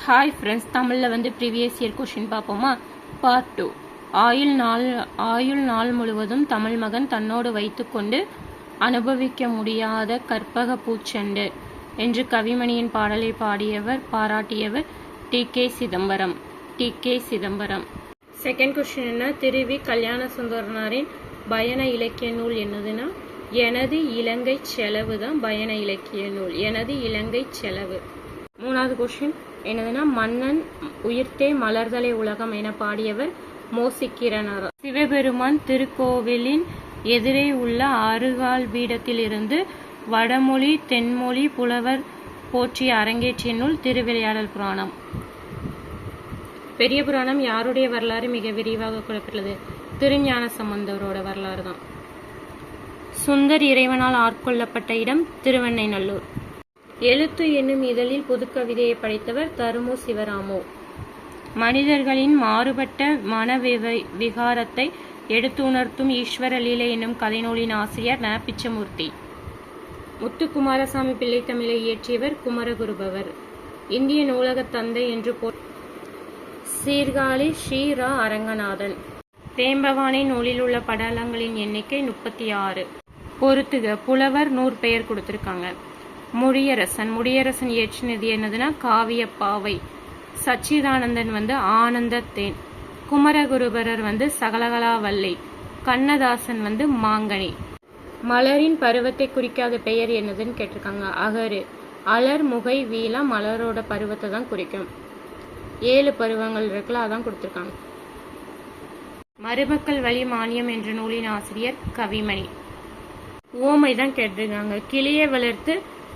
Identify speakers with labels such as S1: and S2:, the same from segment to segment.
S1: Hi friends, தமிழில் வந்து previous year question பார்ப்போமா? பார்ட் 2. ஆயுள் நாள் முழுவதும் தமிழ் மகன் தன்னோடு வைத்துக்கொண்டு அனுபவிக்க முடியாத கற்பக பூச்செண்டு என்று கவிமணியின் பாடலை பாராட்டியவர் டி.கே. சிதம்பரம். செகண்ட் கொஷின் என்ன? திருவி கல்யாண சுந்தரனாரின் பயண இலக்கிய நூல் என்னதுன்னா எனது இலங்கை செலவு தான் பயண இலக்கிய நூல். எனது இலங்கை செலவு. மூணாவது கொஷின் என்னதுன்னா மன்னன் உயிர்த்தே மலர்தலை உலகம் என பாடியவர் மோசிக்கிறனார். சிவபெருமான் திருக்கோவிலின் எதிரே உள்ள அருகால் பீடத்திலிருந்து வடமொழி தென்மொழி புலவர் போற்றிய அரங்கேற்றிய நூல் திருவிளையாடல் புராணம். பெரிய புராணம் யாருடைய வரலாறு மிக விரிவாக கூறப்பட்டுள்ளது? திருஞான சம்பந்தரோட வரலாறு தான். சுந்தர் இறைவனால் ஆட்கொள்ளப்பட்ட இடம் திருவெண்ணைநல்லூர். எழுத்து என்னும் இதழில் புதுக்கவிதையை படைத்தவர் தருமு சிவராமோ. மனிதர்களின் மாறுபட்ட மன விகாரத்தை எடுத்துணர்த்தும் ஈஸ்வர லீலை என்னும் கதைநூலின் ஆசிரியர் ந. பிச்சமூர்த்தி. முத்துக்குமாரசாமி பிள்ளை தமிழை இயற்றியவர் குமரகுருபவர். இந்திய நூலக தந்தை என்று சீர்காழி ஸ்ரீ ரா. அரங்கநாதன். தேம்பவானை நூலில் உள்ள படலங்களின் எண்ணிக்கை 36. பொறுத்துக. புலவர் நூற்பெயர் கொடுத்திருக்காங்க. முடியரசன் இயற்றினது என்னதுன்னா காவியப்பாவை. சச்சிதானந்தன் வந்து ஆனந்த தேன். குமரகுருபரர் வந்து சகலகலாவல்லை. கண்ணதாசன் வந்து மாங்கனி. மலரின் பருவத்தை குறிக்காத பெயர் என்னதுன்னு கேட்டிருக்காங்க. அகரு. அலர் முகை வீலா மலரோட பருவத்தை தான் குறிக்கும். 7 பருவங்கள் இருக்குல்ல, அதான் கொடுத்திருக்காங்க. மருமக்கள் வழி மானியம் என்ற நூலின் ஆசிரியர் கவிமணி. உவமை தான் கேட்டிருக்காங்க. கிளியை வளர்த்து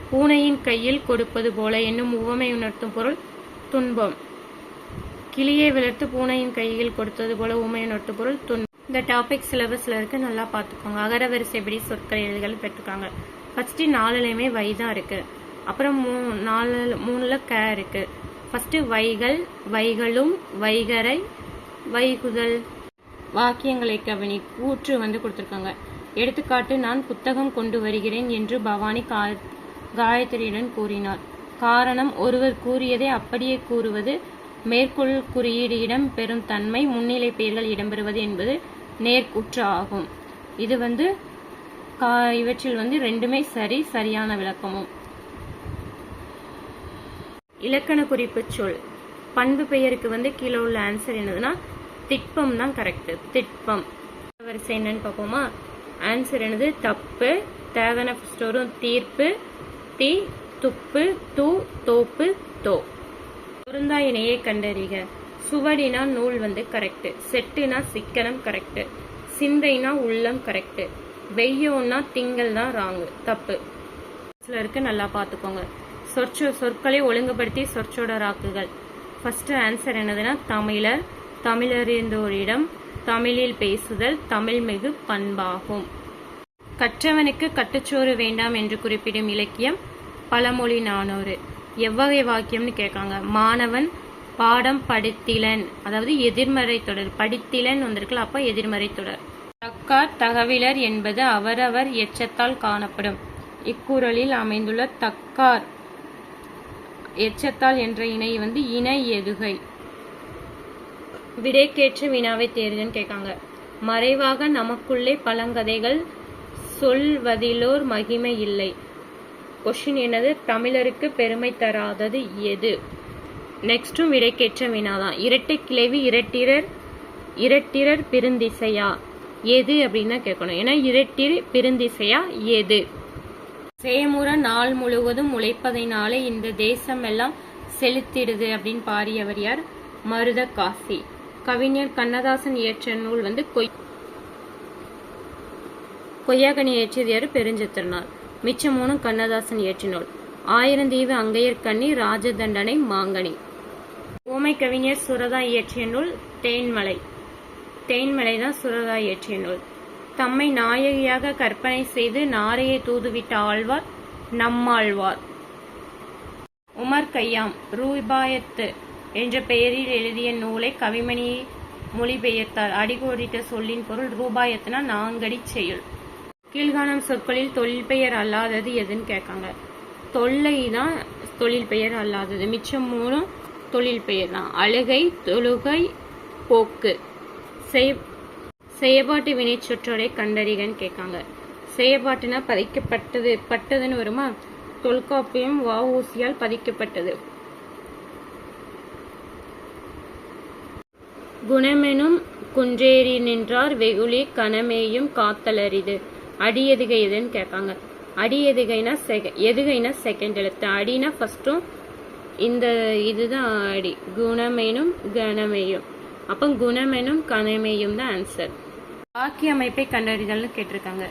S1: பூனையின் கையில் கொடுப்பது போல என்னும் உவமை உணர்த்தும் பொருள் துன்பம். கிளியை வளர்த்து பூனையின் கையில் கொடுத்தது போல உவமை உணர்த்தும் பொருள் துன்பம். இந்த டாபிக் சிலபஸ்ல இருக்கு, நல்லா பார்த்துக்கோங்க. அகர வரிசைப்படி சொற்கள் எழுதுகள் பெற்றுக்காங்க. ஃபர்ஸ்ட் 4லையுமே வை தான் இருக்கு. அப்புறம் 3ல க இருக்கு. ஃபர்ஸ்ட் வைகள், வைகளும், வைகரை, வைகுதல். வாக்கியங்களை கவனி. கூற்று வந்து கொடுத்திருக்காங்க. எடுத்துக்காட்டு, நான் புத்தகம் கொண்டு வருகிறேன் என்று பவானி காயத்ரியுடன் கூறினார். காரணம், ஒருவர் கூறியதை அப்படியே கூறுவது, மேற்கோள் குறியீடு இடம் பெறும் தன்மை, முன்னிலை பெயர்கள் இடம்பெறுவது என்பது நேர்கூற்று ஆகும். இது வந்து இவற்றில் வந்து 2மே சரியான விளக்கமும். இலக்கண குறிப்பு சொல். பண்பு பெயருக்கு வந்து கீழே உள்ள ஆன்சர் என்னதுன்னா திட்பம் தான் கரெக்ட். திட்பம். வரிசை என்னன்னு பார்ப்போமா? ஆன்சர் என்னது? தப்பு. தேவன ஃபர்ஸ்ட் வரும். தீர்ப்பு, தி, துப்பு, தூ, தோப்பு, தோ. பொருந்தா இணையை கண்டறிக. சுவடினா நூல் வந்து கரெக்ட். செட்டுனா சிக்கனம் கரெக்ட். சிந்தைனா உள்ளம் கரெக்ட். வெய்யோன்னா திங்கள் தான் ராங்கு, தப்பு. இருக்கு, நல்லா பார்த்துக்கோங்க. சொற்களை ஒழுங்குபடுத்தி சொற்றொடராக்குகள். ஃபர்ஸ்ட் ஆன்சர் என்னதுன்னா தமிழர். தமிழறிந்தோரிடம் தமிழில் பேசுதல் தமிழ் மிகு பண்பாகும். கற்றவனுக்கு கட்டுச்சோறு வேண்டாம் என்று குறிப்பிடும் இலக்கியம் பழமொழி 400. எவ்வகை வாக்கியம்னு கேட்காங்க. மாணவன் பாடம் படித்திலன், அதாவது எதிர்மறை தொடர். படித்திலன் வந்திருக்கல, அப்ப எதிர்மறை தொடர். தக்கார் தகவலர் என்பது அவரவர் எச்சத்தால் காணப்படும். இக்குறளில் அமைந்துள்ள தக்கார் எச்சத்தால் என்ற இணை வந்து இணை எதுகை. விடைக்கேற்ற வினாவை தேர்தன்னு கேட்காங்க. மறைவாக நமக்குள்ளே பழங்கதைகள் சொல்வதிலோர் மகிமை இல்லை. கொஸ்டின் என்னது? தமிழருக்கு பெருமை தராதது எது? நெக்ஸ்டும் விடைக்கேற்ற வினாதான். இரட்டை கிளைவி இரட்டிரர் பெருந்திசையா எது அப்படின்னு தான் கேட்கணும். ஏன்னா இரட்டிர் பெருந்திசையா எது? சேமுற நாள் முழுவதும் உழைப்பதைனாலே இந்த தேசம் எல்லாம் செலுத்திடுது அப்படின்னு பாடியவர் யார்? மருத காசி. கவிஞர் கண்ணதாசன் இயற்ற நூல் வந்து கொய்யாக்கனி இயற்றியது யாரு? பெருஞ்சித்திரனார். மிச்சம் 3 கண்ணதாசன் இயற்றிய நூல். ஆயிரந்தீவு அங்கையர்கண்ணி, ராஜதண்டனை, மாங்கனி. ஓமை கவிஞர் சுரதா இயற்றிய நூல் தேன்மலை தான் சுரதா இயற்றிய நூல். தம்மை நாயகியாக கற்பனை செய்து நாரையை தூதுவிட்ட ஆழ்வார் நம்மாழ்வார். உமர் கய்யாம் ரூபாயத்து என்ற பெயரில் எழுதிய நூலை கவிமணி மொழிபெயர்த்தார். அடிகோடிட்ட சொல்லின் பொருள் ரூபாயத்துனா நான்கடி செயல். கீழ்காணும் சொற்களில் தொழில் பெயர் அல்லாதது எதுன்னு கேட்காங்க. தொல்லை தான் தொழில் பெயர் அல்லாதது. மிச்சம் 3 தொழில் பெயர் தான். அழுகை, தொழுகை, போக்கு. செயற்பாட்டு வினை சொற்றொடரை கண்டறிகன்னு கேட்காங்க. செயற்பாட்டுனா பதிக்கப்பட்டது, பட்டதுன்னு வருமா? தொல்காப்பியம் வ.உ.சியால் பதிக்கப்பட்டது. குணமெனும் குன்றேறி நின்றார் வெகுளி கணமேயும் காத்தலரிது. அடி எதுகை எதுன்னு கேட்காங்க. அடி எதுகைனா எதுகைனா செகண்ட் எழுத்து, அடினா ஃபர்ஸ்டும், இந்த இதுதான் அடி. குணமெனும் கணமேயும், அப்போ குணமெனும் கணமேயும் தான் ஆன்சர். வாக்கிய அமைப்பை கண்டறிதல்னு கேட்டிருக்காங்க.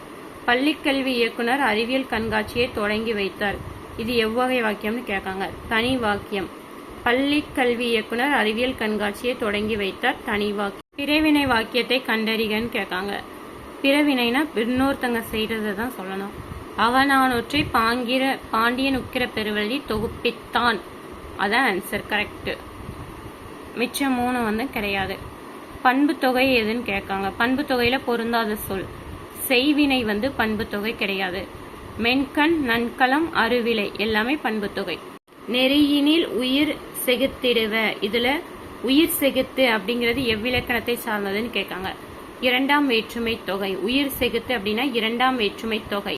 S1: பள்ளிக்கல்வி இயக்குனர் அறிவியல் கண்காட்சியை தொடங்கி வைத்தார். இது எவ்வகை வாக்கியம்னு கேட்காங்க. தனி வாக்கியம். பள்ளி கல்வி இயக்குனர் அறிவியல் கண்காட்சியை தொடங்கி வைத்தார், தனி வாக்கியம். பிறவினை வாக்கியத்தை கண்டறிகன்னு கேட்காங்க. பிறவினைனா இன்னொருத்தங்க செய்யறதை தான் சொல்லணும். அவனானொற்றை பாண்டியன் உக்கிர பெருவழி தொகுப்பித்தான், அதான் ஆன்சர் கரெக்ட். மிச்சம் 3 கிடையாது. பண்பு தொகை எதுன்னு கேட்காங்க. பண்பு தொகையில பொருந்தாத சொல். செய்வினை பண்பு தொகை கிடையாது. மென்கண், நன்கலம், அருவிலை எல்லாமே பண்பு தொகை. நெறியினில் உயிர் செகுத்திடுவ, இதுல உயிர் செகுத்து அப்படிங்கிறது எவ்விலக்கணத்தை சார்ந்ததுன்னு கேட்காங்க. 2ஆம் வேற்றுமை தொகை. உயிர் செகுத்து அப்படின்னா 2ஆம் வேற்றுமை தொகை.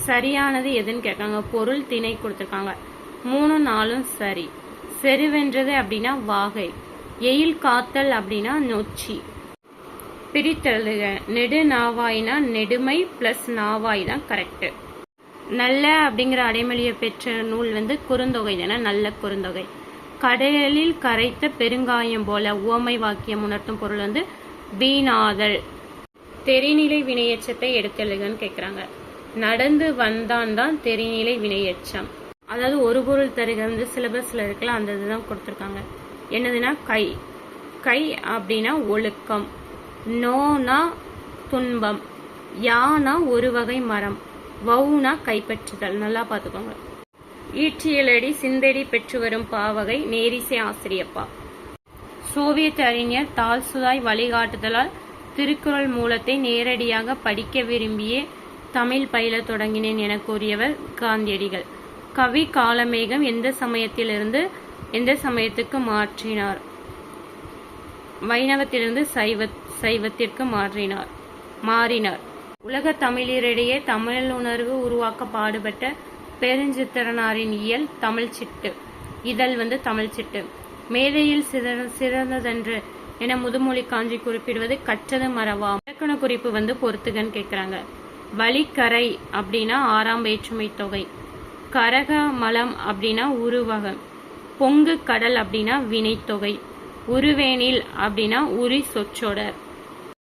S1: சரியானது எதுன்னு கேட்காங்க. பொருள், திணை கொடுத்திருக்காங்க. 3, 4 சரி. செருவென்றது அப்படின்னா வாகை. எயில் காத்தல் அப்படின்னா நொச்சி. பிரித்தெழுதுக. நெடு நாவாய்னா நெடுமை பிளஸ் நாவாய் தான் கரெக்ட். நல்ல அப்படிங்கிற அடைமொழியை பெற்ற நூல் குறுந்தொகை தானே, நல்ல குறுந்தொகை. கடலில் கரைத்த பெருங்காயம் போல, உவமை வாக்கியம் உணர்த்தும் பொருள் வீணாதல். தெரிநிலை வினையெச்சத்தை எடுத்தெழுதுகன்னு கேட்குறாங்க. நடந்து வந்தான் தான் தெரிநிலை வினையெச்சம். அதாவது ஒரு பொருள் தருக சிலபஸ்ல இருக்குல்ல, அந்த இதுதான் கொடுத்துருக்காங்க. என்னதுன்னா கை. கை அப்படின்னா ஒழுக்கம். நோனா துன்பம். யானா ஒரு வகை மரம். வவுனா கைப்பற்றுதல். நல்லா பார்த்துக்கோங்க. ஈற்றியலடி சிந்தடி பெற்று வரும் பாவகை நேரிசை ஆசிரியப்பா. சோவியத் அறிஞர் தால்சுதாய் வழிகாட்டுதலால் திருக்குறள் மூலத்தை நேரடியாக படிக்க விரும்பியே தமிழ் பயில தொடங்கினேன் என கூறியவர் காந்தியடிகள். கவி காலமேகம் எந்த சமயத்திலிருந்து எந்த சமயத்துக்கு மாற்றினார்? வைணவத்திலிருந்து சைவத்திற்கு மாறினார். உலக தமிழரிடையே தமிழ் உணர்வு உருவாக்க பாடுபட்ட பெருஞ்சித்திரனாரின் இயல் தமிழ் சிட்டு. இதழ் தமிழ் சிட்டு. மேதையில் சிறந்ததென்று என முதுமொழி காஞ்சி குறிப்பிடுவது கற்றது மறவா. இலக்கண குறிப்பு பொறுத்துகன்னு கேட்கிறாங்க. வழிக்கரை அப்படின்னா 6ஆம் வேற்றுமை தொகை. கரக மலம் அப்படின்னா உருவகம். பொங்கு கடல் அப்படின்னா வினைத்தொகை. உருவேனில் அப்படின்னா உரி சொற்றொடர்.